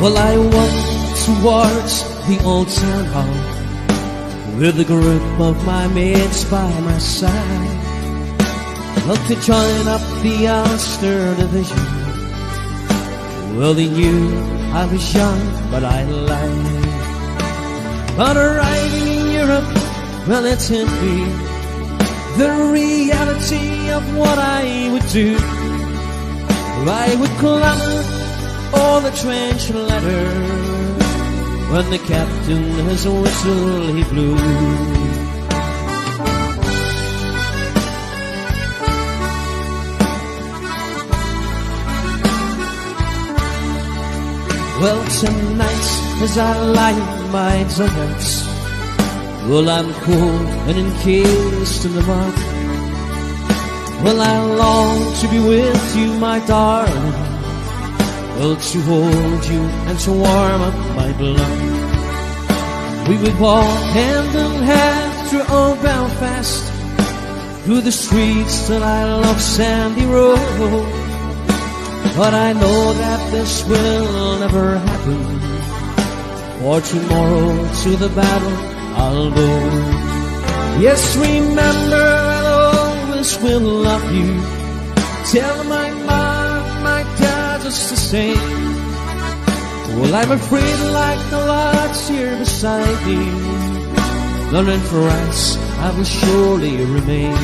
Well, I walked towards the old town hall with a group of my mates by my side. Well, to join up the Ulster division. Well, they knew I was young, but I lied. But arriving in Europe, well, it hit me the reality of what I would do. I would clamor all the trench letter when the captain his whistle he blew. Well, tonight as I lie in my dugout, well, I'm cold and encased in the mud. Well, I long to be with you, my darling. Well, to hold you and to warm up my blood. We would walk hand in hand through old Belfast, through the streets that I love, Sandy Road. But I know that this will never happen, for tomorrow to the battle I'll go. Yes, remember I'll always will love you. Tell my mom, my dad just the same. Well, I'm afraid like the lads here beside me, none in France I will surely remain.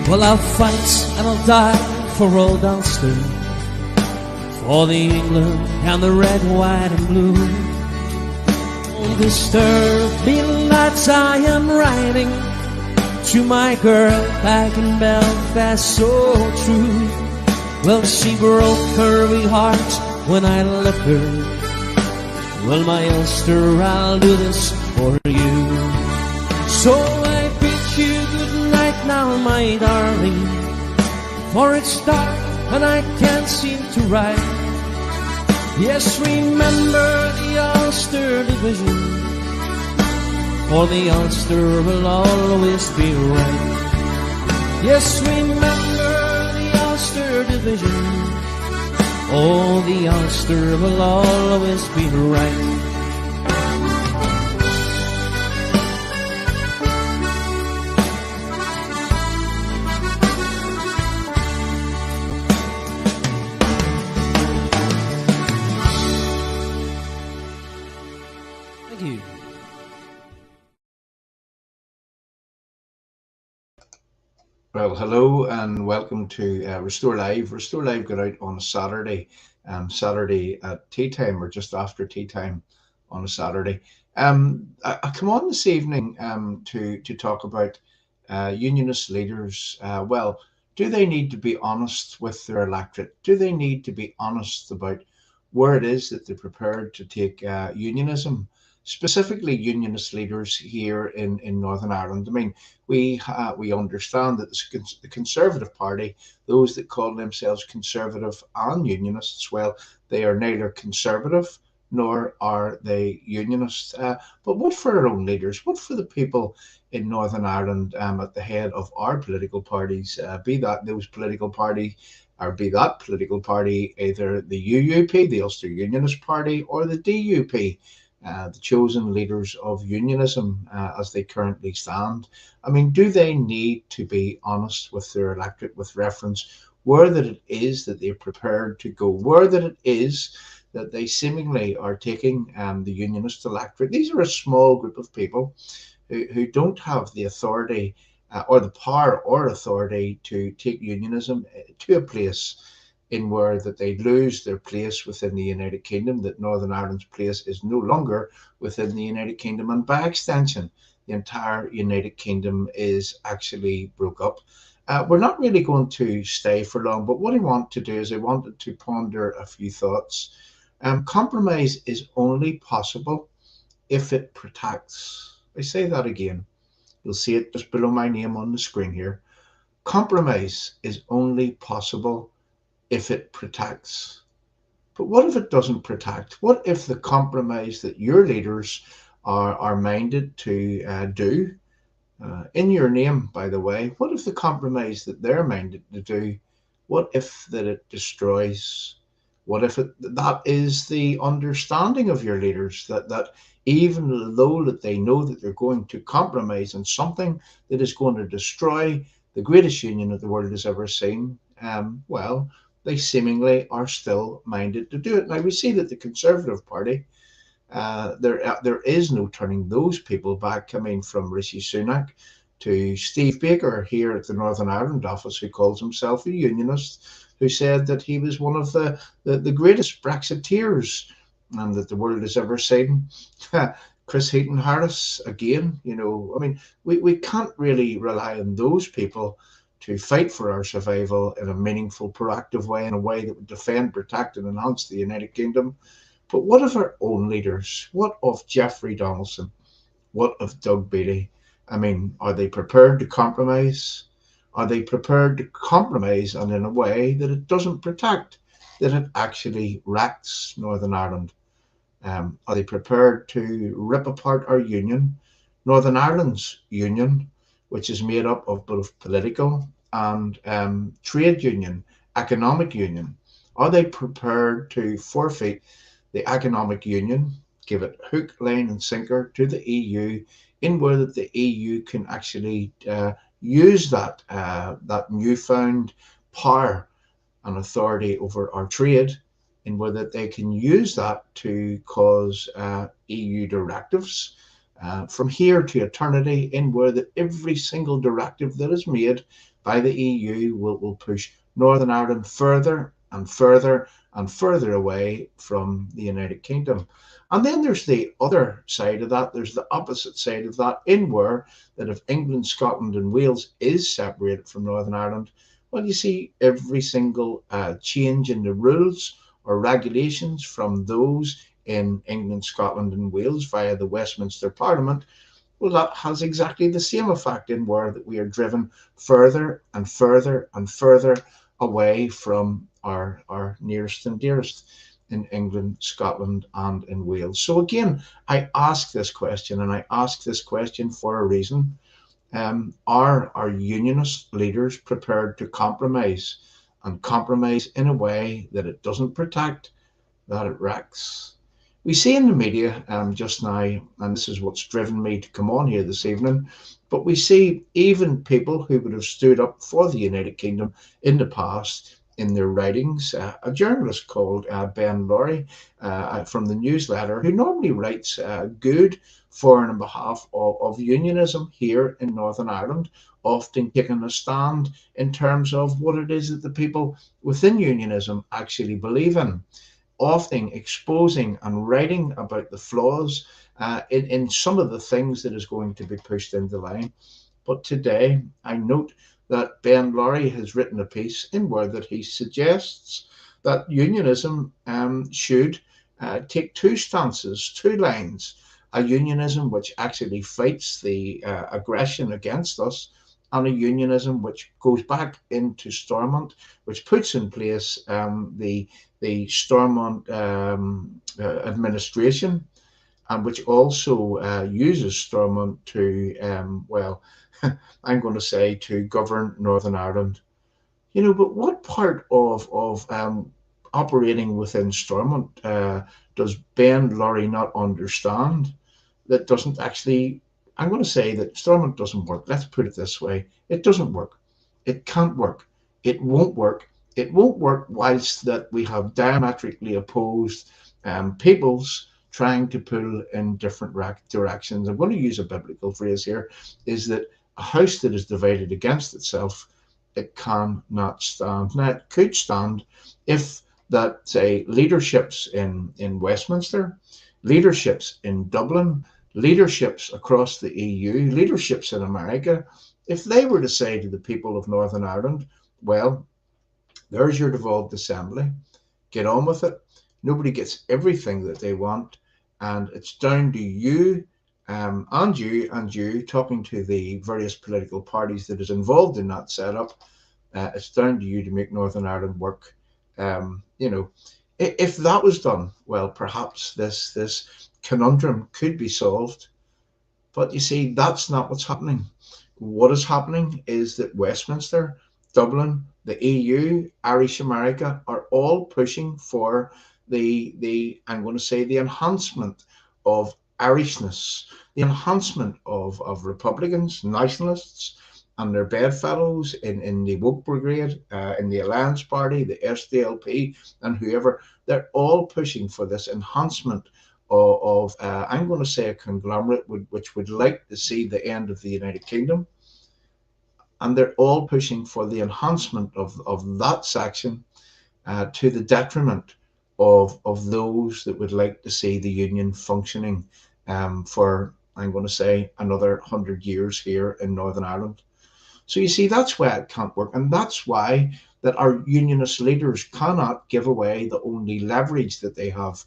Well, I'll fight and I'll die for old Ulster, for the England and the red, white and blue. Don't disturb me, lads, I am writing to my girl back in Belfast, so true. Well, she broke her wee heart when I left her. Well, my Ulster, I'll do this for you. So I bid you good night now, my darling, for it's dark and I can't seem to write. Yes, remember the Ulster division, for the Ulster will always be right. Yes, remember the Ulster division, oh, the Ulster will always be right. Well, hello and welcome to Restore Live. Restore Live got out on a Saturday, Saturday at tea time or just after tea time on a Saturday. I come on this evening to talk about Unionist leaders. Well, do they need to be honest with their electorate? Do they need to be honest about where it is that they're prepared to take unionism? Specifically Unionist leaders here in Northern Ireland. I mean, we understand that the Conservative Party, those that call themselves Conservative and Unionists, well, they are neither Conservative nor are they Unionist. But what for our own leaders? What for the people in Northern Ireland at the head of our political parties, be that those political parties, or be that political party either the UUP, the Ulster Unionist Party, or the DUP? The chosen leaders of unionism as they currently stand. I mean, do they need to be honest with their electorate with reference where that it is that they're prepared to go, where that it is that they seemingly are taking the unionist electorate? These are a small group of people who don't have the authority or the power or authority to take unionism to a place in where that they lose their place within the United Kingdom, that Northern Ireland's place is no longer within the United Kingdom, and by extension, the entire United Kingdom is actually broke up. We're not really going to stay for long, but what I want to do is I wanted to ponder a few thoughts. Compromise is only possible if it protects. I say that again. You'll see it just below my name on the screen here. Compromise is only possible if it protects. But what if it doesn't protect? What if the compromise that your leaders are minded to do, in your name, by the way, what if the compromise that they're minded to do, what if that it destroys? What if that is the understanding of your leaders, that even though that they know that they're going to compromise on something that is going to destroy the greatest union that the world has ever seen, well, they seemingly are still minded to do it. Now we see that the Conservative Party, there is no turning those people back. I mean, from Rishi Sunak to Steve Baker here at the Northern Ireland office, who calls himself a unionist, who said that he was one of the greatest Brexiteers that the world has ever seen. Chris Heaton Harris, again, I mean, we can't really rely on those people to fight for our survival in a meaningful, proactive way, in a way that would defend, protect, and enhance the United Kingdom. But what of our own leaders? What of Jeffrey Donaldson? What of Doug Beattie? I mean, are they prepared to compromise? Are they prepared to compromise and in a way that it doesn't protect, that it actually wrecks Northern Ireland? Are they prepared to rip apart our union, Northern Ireland's union, which is made up of both political and trade union, economic union? Are they prepared to forfeit the economic union, give it hook, line, and sinker to the EU, in where that the EU can actually use that newfound power and authority over our trade, in where that they can use that to cause EU directives from here to eternity, in where that every single directive that is made by the EU will push Northern Ireland further and further and further away from the United Kingdom. And then there's the other side of that, there's the opposite side of that, in where that if England, Scotland, and Wales is separated from Northern Ireland, well, you see every single change in the rules or regulations from those in England, Scotland, and Wales via the Westminster Parliament, well, that has exactly the same effect, in where that we are driven further and further and further away from our nearest and dearest in England, Scotland, and in Wales. So again, I ask this question, and I ask this question for a reason. Are our unionist leaders prepared to compromise, and compromise in a way that it doesn't protect, that it wrecks? We see in the media just now, and this is what's driven me to come on here this evening, but we see even people who would have stood up for the United Kingdom in the past in their writings. A journalist called Ben Laurie from the newsletter, who normally writes good for and on behalf of unionism here in Northern Ireland, often taking a stand in terms of what it is that the people within unionism actually believe in, often exposing and writing about the flaws in some of the things that is going to be pushed into line. But today, I note that Ben Laurie has written a piece in where that he suggests that unionism should take two stances, two lines: a unionism which actually fights the aggression against us, and a unionism which goes back into Stormont, which puts in place the Stormont administration, and which also uses Stormont to, well, I'm going to say, to govern Northern Ireland. But what part of operating within Stormont does Ben Laurie not understand, that doesn't actually, I'm going to say that Stormont doesn't work. Let's put it this way. It doesn't work. It can't work. It won't work. It won't work whilst that we have diametrically opposed peoples trying to pull in different directions. I'm going to use a biblical phrase here, is that a house that is divided against itself, it cannot stand. Now, it could stand if that, say, leaderships in Westminster, leaderships in Dublin, leaderships across the EU, leaderships in America If they were to say to the people of Northern Ireland, well, there's your devolved assembly, get on with it. Nobody gets everything that they want, and it's down to you, and you, talking to the various political parties that is involved in that setup. It's down to you to make Northern Ireland work. You know, if that was done, well, perhaps this conundrum could be solved. But you see, that's not what's happening. What is happening is that Westminster, Dublin, the EU, Irish America are all pushing for the I'm going to say the enhancement of Irishness, the enhancement of Republicans, nationalists, and their bedfellows in the woke brigade, in the Alliance Party, the SDLP, and whoever. They're all pushing for this enhancement of I'm going to say a conglomerate which would like to see the end of the United Kingdom, and they're all pushing for the enhancement of that section to the detriment of those that would like to see the union functioning for I'm going to say another 100 years here in Northern Ireland. So you see, that's why it can't work, and that's why that our unionist leaders cannot give away the only leverage that they have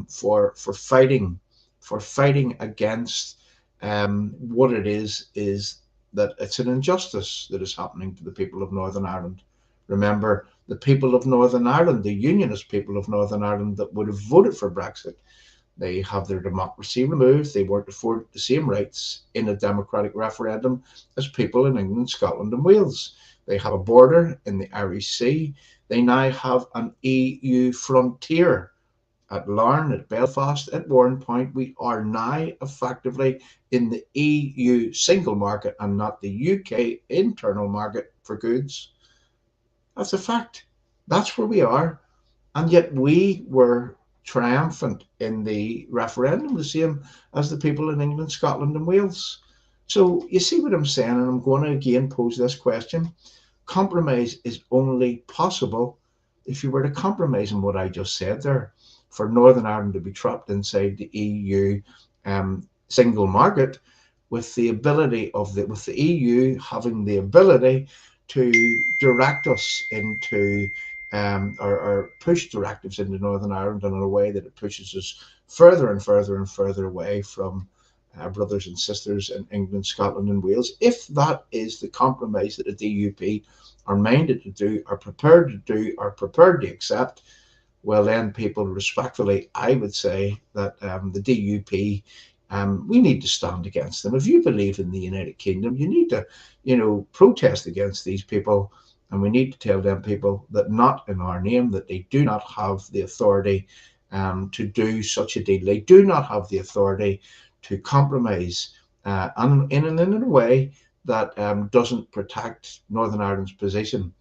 for fighting against what it is that it's an injustice that is happening to the people of Northern Ireland. Remember, the people of Northern Ireland, the unionist people of Northern Ireland that would have voted for Brexit, they have their democracy removed. They weren't afforded the same rights in a democratic referendum as people in England, Scotland, and Wales. They have a border in the Irish Sea. They now have an EU frontier at Larne, at Belfast, at Warrenpoint. We are now effectively in the EU single market and not the UK internal market for goods. That's a fact. That's where we are. And yet we were triumphant in the referendum, the same as the people in England, Scotland, and Wales. So you see what I'm saying, and I'm going to again pose this question. Compromise is only possible if you were to compromise on what I just said there. For Northern Ireland to be trapped inside the EU single market, with the ability of with the EU having the ability to direct us into or push directives into Northern Ireland in a way that it pushes us further and further and further away from our brothers and sisters in England, Scotland, and Wales. If that is the compromise that the DUP are minded to do, are prepared to do, are prepared to accept, well, then, people, respectfully, I would say that the DUP, we need to stand against them. If you believe in the United Kingdom, you need to, protest against these people, and we need to tell them people that not in our name, that they do not have the authority to do such a deal. They do not have the authority to compromise and in a way that doesn't protect Northern Ireland's position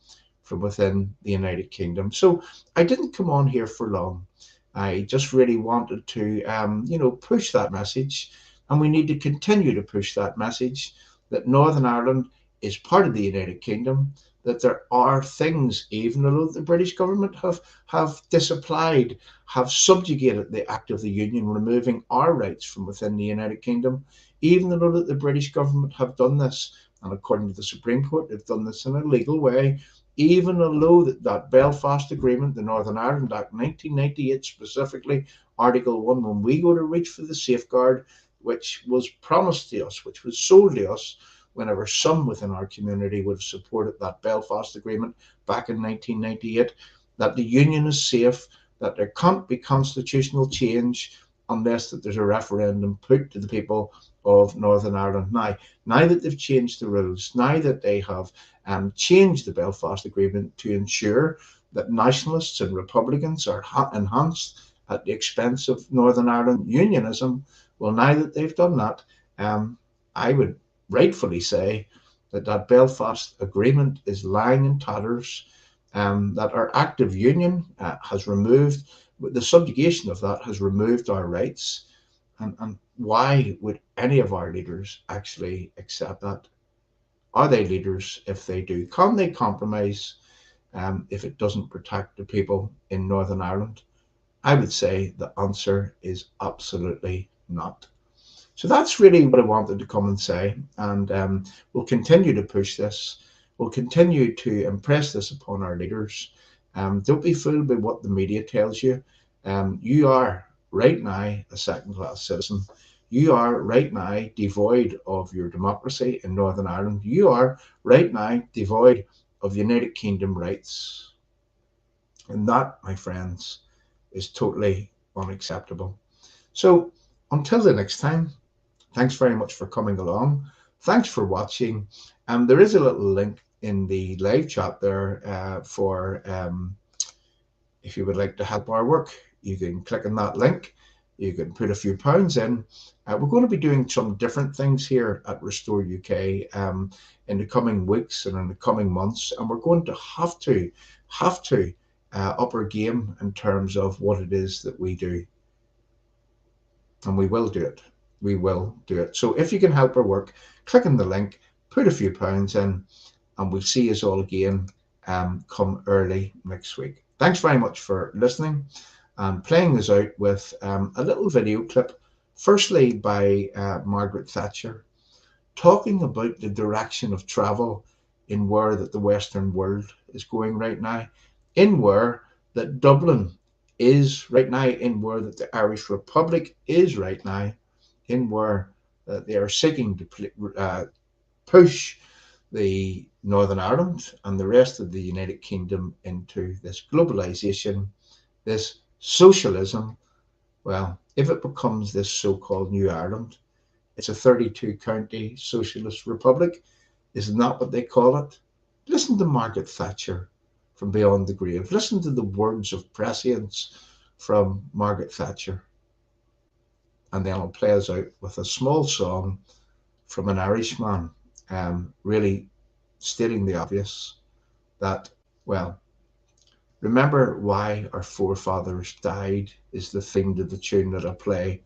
from within the United Kingdom. So I didn't come on here for long. I just really wanted to, push that message, and we need to continue to push that message that Northern Ireland is part of the United Kingdom, that there are things, even though the British government have disapplied, have subjugated the Act of the Union, removing our rights from within the United Kingdom, even though that the British government have done this, and according to the Supreme Court, they've done this in a legal way, even though that Belfast Agreement, the Northern Ireland Act 1998 specifically, Article 1, when we go to reach for the safeguard, which was promised to us, which was sold to us, whenever some within our community would have supported that Belfast Agreement back in 1998, that the Union is safe, that there can't be constitutional change unless that there's a referendum put to the people of Northern Ireland. Now that they've changed the rules, now that they have changed the Belfast Agreement to ensure that nationalists and Republicans are enhanced at the expense of Northern Ireland unionism, well, now that they've done that, I would rightfully say that Belfast Agreement is lying in tatters, that our Act of Union has removed, the subjugation of that has removed our rights. And why would any of our leaders actually accept that? Are they leaders if they do? Can they compromise if it doesn't protect the people in Northern Ireland? I would say the answer is absolutely not. So that's really what I wanted to come and say. And we'll continue to push this. We'll continue to impress this upon our leaders. Don't be fooled by what the media tells you. You are right now a second-class citizen. You are right now devoid of your democracy in Northern Ireland. You are right now devoid of United Kingdom rights. And that, my friends, is totally unacceptable. So until the next time, thanks very much for coming along. Thanks for watching. There is a little link in the live chat there for if you would like to help our work. You can click on that link. You can put a few pounds in. We're going to be doing some different things here at Restore UK in the coming weeks and in the coming months, and we're going to have to up our game in terms of what it is that we do, and we will do it. We will do it. So if you can help our work, click on the link, put a few pounds in, and we'll see us all again come early next week. Thanks very much for listening and playing us out with a little video clip, firstly by Margaret Thatcher, talking about the direction of travel in where that the Western world is going right now, in where that Dublin is right now, in where that the Irish Republic is right now, in where they are seeking to push the Northern Ireland and the rest of the United Kingdom into this globalization, this socialism. Well, if it becomes this so-called New Ireland, it's a 32 county socialist republic. Isn't that what they call it? Listen to Margaret Thatcher from beyond the grave. Listen to the words of prescience from Margaret Thatcher. And then I'll play us out with a small song from an Irishman, really stating the obvious that, well, remember why our forefathers died is the theme to the tune that I play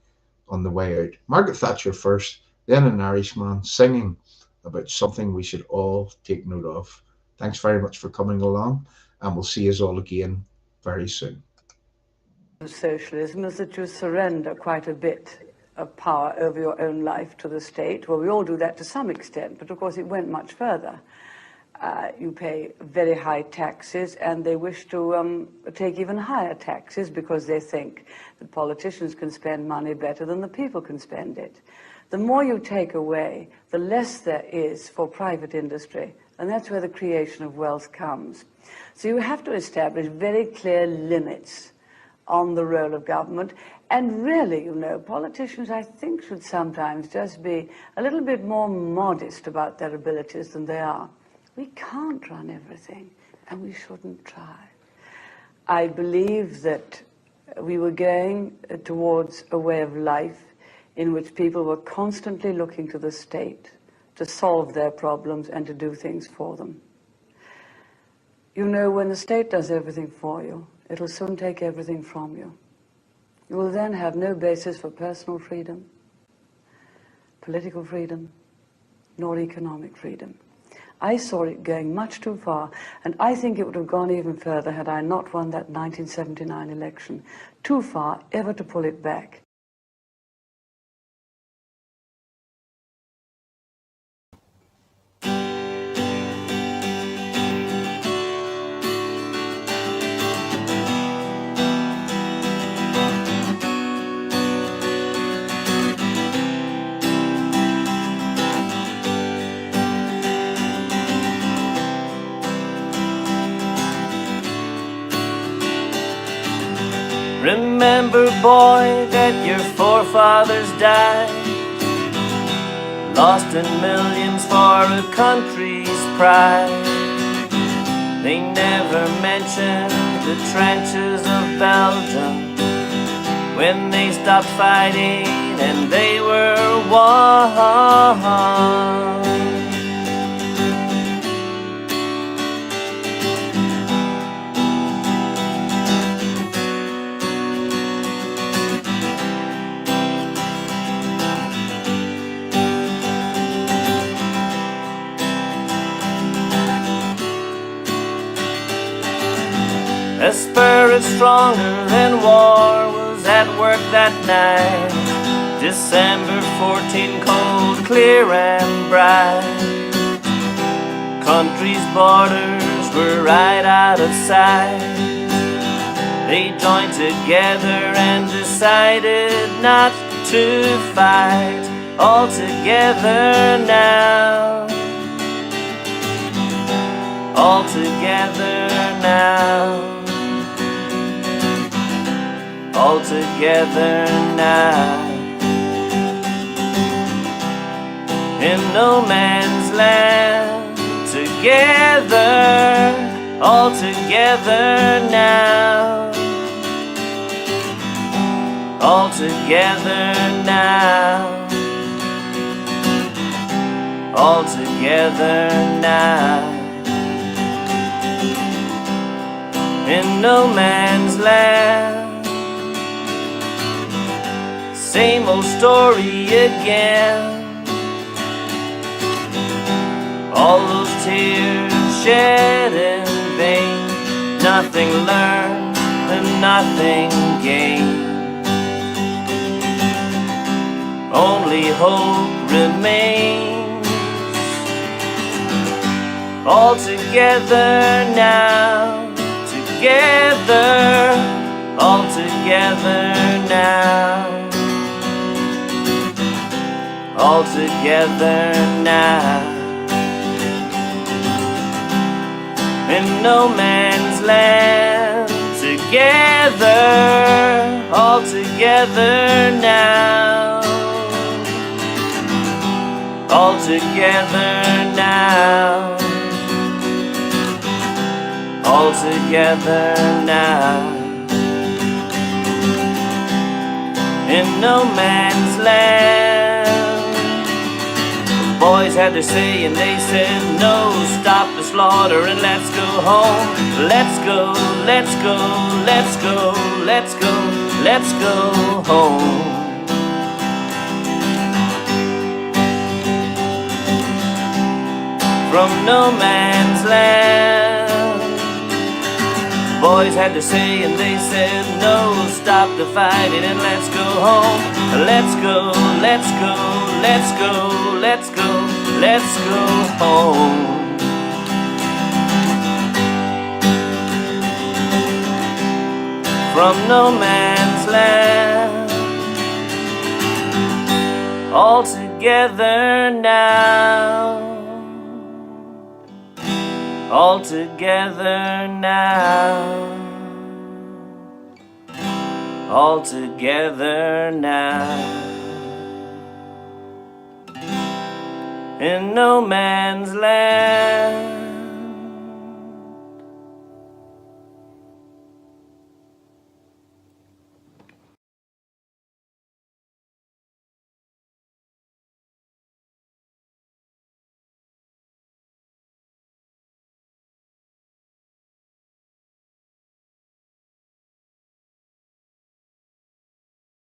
on the way out. Margaret Thatcher first, then an Irishman singing about something we should all take note of. Thanks very much for coming along, and we'll see us all again very soon. Socialism is that you surrender quite a bit of power over your own life to the state. Well, we all do that to some extent, but of course it went much further. You pay very high taxes, and they wish to take even higher taxes because they think that politicians can spend money better than the people can spend it. The more you take away, the less there is for private industry, and that's where the creation of wealth comes. So you have to establish very clear limits on the role of government. And really, you know, politicians, I think, should sometimes just be a little bit more modest about their abilities than they are. We can't run everything, and we shouldn't try. I believe that we were going towards a way of life in which people were constantly looking to the state to solve their problems and to do things for them. You know, when the state does everything for you, it'll soon take everything from you. You will then have no basis for personal freedom, political freedom, nor economic freedom. I saw it going much too far, and I think it would have gone even further had I not won that 1979 election. Too far ever to pull it back. Remember, boy, that your forefathers died, lost in millions for a country's pride. They never mentioned the trenches of Belgium when they stopped fighting and they were won. A spirit stronger than war was at work that night. December 14, cold, clear and bright. Country's borders were right out of sight. They joined together and decided not to fight. All together now. All together now. All together now. In no man's land, together, all together now. All together now. All together now. In no man's land. Same old story again. All those tears shed in vain. Nothing learned and nothing gained. Only hope remains. All together now. Together. All together now. All together now. In no man's land, together, all together now. All together now. All together now. In no man's land. Boys had their say and they said no, stop the slaughter and let's go home. Let's go, let's go, let's go, let's go, let's go home. From no man's land. Boys had their say and they said no, stop the fighting and let's go home. Let's go, let's go, let's go, let's go, let's go home. From no man's land. All together now. All together now. All together now. In no man's land.